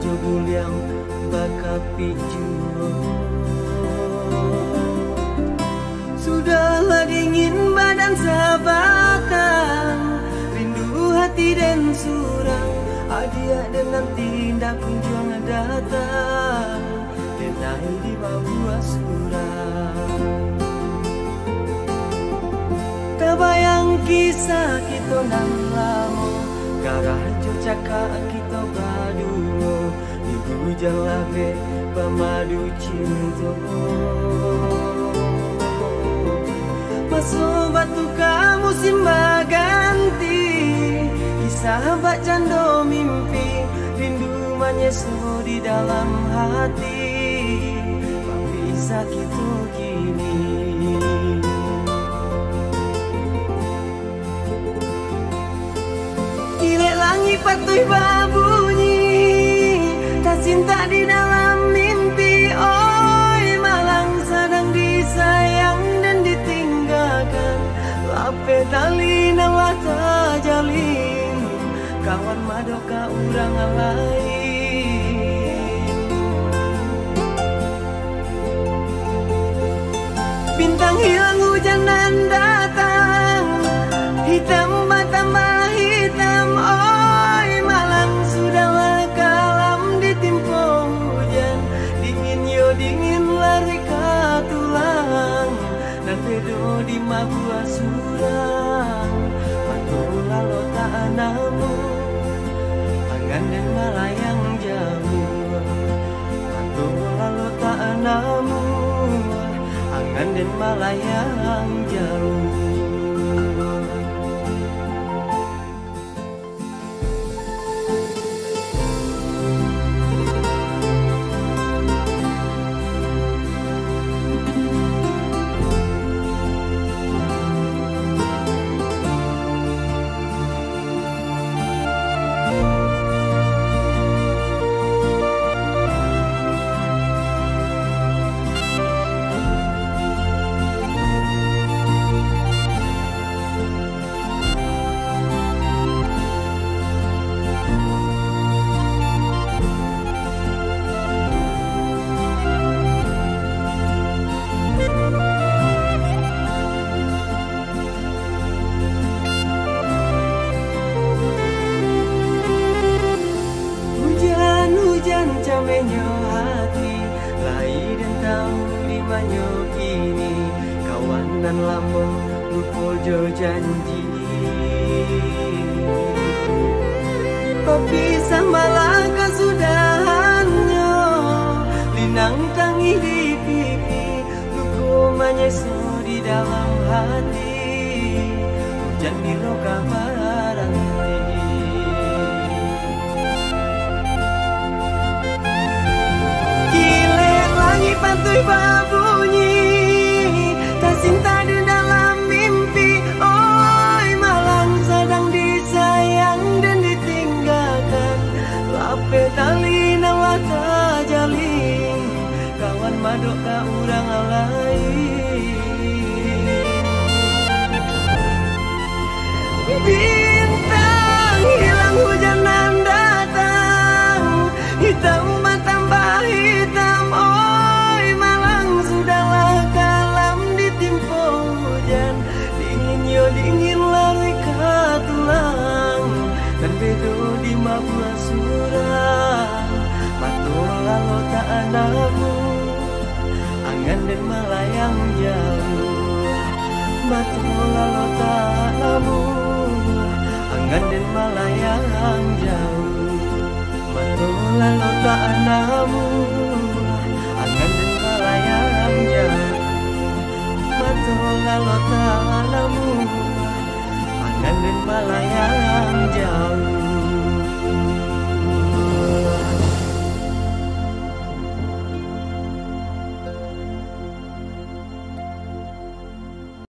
jogul yang bakapi juo. Sudahlah dingin badan sabakan, rindu hati dan surang, adia dan nanti ndak kunjung datang, denai di bawah surang. Tabayang kisah kita nang lamo, garah jo cakak kita baduo, di hujan labe pemadu cinta. Masuk batu kamu simba ganti, sahabat jando mimpi, rindu menyesu di dalam hati, bang bisa kita kini. Gilek langit patuh babunyi, tak cinta di dalam mimpi. Oi malang sedang disayang dan ditinggalkan, lape tali nawa tak jalin, kawan madoka urang lain. Bintang hilang hujan dan datang, hitam tambah hitam. Oi malang sudahlah kalam ditimpa hujan, dingin yo dingin lari ke tulang, dan bedo di mabua surang. Patuh lalu tak namu, angan dan malayang jauh. Patuh lalu tak namu, angan dan malayang jauh. Menyo hati lai dan tahu di manyo kini, kawan dan lama lupojo janji. Tapi samalah kesudahannya, linang tangi di pipi, luku menyesu di dalam hati, hujan di roka baranti. Patuh babunyi, tak cinta di dalam mimpi. Oi malang sedang disayang dan ditinggalkan, lape tali nawa tak jalin, kawan madok ka urang lain. Bintang hilang hujan dan datang, hitam tambah hitam. Dingin lari ke tulang, dan bedo di mabua surang. Patuh lalu tak namu, angan dan malayang jauh. Patuh lalu tak namu, angan dan malayang jauh. Patuh lalu tak namu, angan dan malayang jauh. Patuh lalu tak namu, angan dan malayang